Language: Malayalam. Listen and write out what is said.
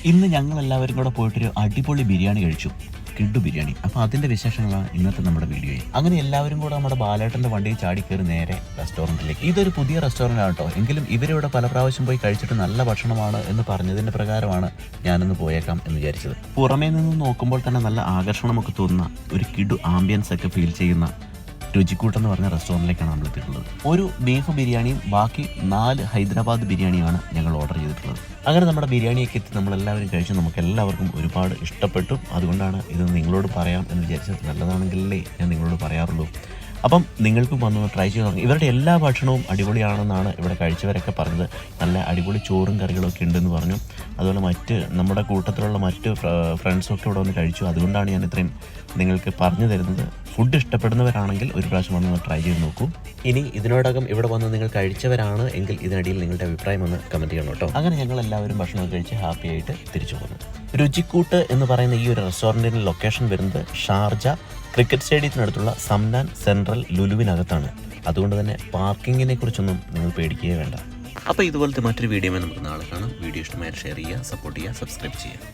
ഇന്ന് ഞങ്ങൾ എല്ലാവരും കൂടെ പോയിട്ടൊരു അടിപൊളി ബിരിയാണി കഴിച്ചു, കിഡു ബിരിയാണി. അപ്പോൾ അതിൻ്റെ വിശേഷങ്ങളാണ് ഇന്നത്തെ നമ്മുടെ വീഡിയോയിൽ. അങ്ങനെ എല്ലാവരും കൂടെ നമ്മുടെ ബാലേട്ടൻ്റെ വണ്ടിയിൽ ചാടി കയറി നേരെ റെസ്റ്റോറൻറ്റിലേക്ക്. ഇതൊരു പുതിയ റെസ്റ്റോറൻ്റ് ആണ് കേട്ടോ. എങ്കിലും ഇവരിവിടെ പല പ്രാവശ്യം പോയി കഴിച്ചിട്ട് നല്ല ഭക്ഷണമാണ് എന്ന് പറഞ്ഞതിൻ്റെ പ്രകാരമാണ് ഞാനൊന്ന് പോയേക്കാം എന്ന് വിചാരിച്ചത്. പുറമേ നിന്ന് നോക്കുമ്പോൾ തന്നെ നല്ല ആകർഷണമൊക്കെ തോന്നുന്ന ഒരു കിഡു ആംബിയൻസ് ഒക്കെ ഫീൽ ചെയ്യുന്ന രുചിക്കൂട്ട് എന്ന് പറഞ്ഞ റെസ്റ്റോറൻറ്റിലേക്കാണ് നമ്മൾ എത്തിയിട്ടുള്ളത്. ഒരു ബീഫ് ബിരിയാണിയും ബാക്കി 4 ഹൈദരാബാദ് ബിരിയാണിയാണ് ഞങ്ങൾ ഓർഡർ ചെയ്തിട്ടുള്ളത്. അങ്ങനെ നമ്മുടെ ബിരിയാണിയൊക്കെ എത്തി നമ്മളെല്ലാവരും കഴിച്ച് നമുക്ക് എല്ലാവർക്കും ഒരുപാട് ഇഷ്ടപ്പെട്ടു. അതുകൊണ്ടാണ് ഇത് നിങ്ങളോട് പറയാം എന്ന് വിചാരിച്ചത്. നല്ലതാണെങ്കിലേ ഞാൻ നിങ്ങളോട് പറയാറുള്ളൂ. അപ്പം നിങ്ങൾക്കും വന്ന് ട്രൈ ചെയ്ത് നോക്കാം. ഇവരുടെ എല്ലാ ഭക്ഷണവും അടിപൊളിയാണെന്നാണ് ഇവിടെ കഴിച്ചവരൊക്കെ പറഞ്ഞത്. നല്ല അടിപൊളി ചോറും കറികളൊക്കെ ഉണ്ടെന്ന് പറഞ്ഞു. അതുപോലെ നമ്മുടെ കൂട്ടത്തിലുള്ള മറ്റ് ഫ്രണ്ട്സൊക്കെ ഇവിടെ വന്ന് കഴിച്ചു. അതുകൊണ്ടാണ് ഞാൻ ഇത്രയും നിങ്ങൾക്ക് പറഞ്ഞു തരുന്നത്. ഫുഡ് ഇഷ്ടപ്പെടുന്നവരാണെങ്കിൽ ഒരു പ്രാവശ്യം വന്ന് ട്രൈ ചെയ്ത് നോക്കൂ. ഇനി ഇതിനോടകം ഇവിടെ വന്ന് നിങ്ങൾ കഴിച്ചവരാണ് എങ്കിൽ ഇതിനിടയിൽ നിങ്ങളുടെ അഭിപ്രായം ഒന്ന് കമൻറ്റ് ചെയ്യണം കേട്ടോ. അങ്ങനെ ഞങ്ങൾ എല്ലാവരും ഭക്ഷണം കഴിച്ച് ഹാപ്പി ആയിട്ട് തിരിച്ചു പോകുന്നു. രുചിക്കൂട്ട് എന്ന് പറയുന്ന ഈ ഒരു റെസ്റ്റോറൻറ്റിൻ്റെ ലൊക്കേഷൻ വരുന്നത് ഷാർജ ക്രിക്കറ്റ് സ്റ്റേഡിയത്തിനടുത്തുള്ള സംനാൻ സെൻട്രൽ ലുലുവിനകത്താണ്. അതുകൊണ്ട് തന്നെ പാർക്കിങ്ങിനെ കുറിച്ചൊന്നും നിങ്ങൾ പേടിക്കുകയേ വേണ്ട. അപ്പോൾ ഇതുപോലത്തെ മറ്റൊരു വീഡിയോ നമുക്ക് നാളെ കാണാം. വീഡിയോ ഇഷ്ടമായാൽ ഷെയർ ചെയ്യുക, സപ്പോർട്ട് ചെയ്യുക, സബ്സ്ക്രൈബ് ചെയ്യുക.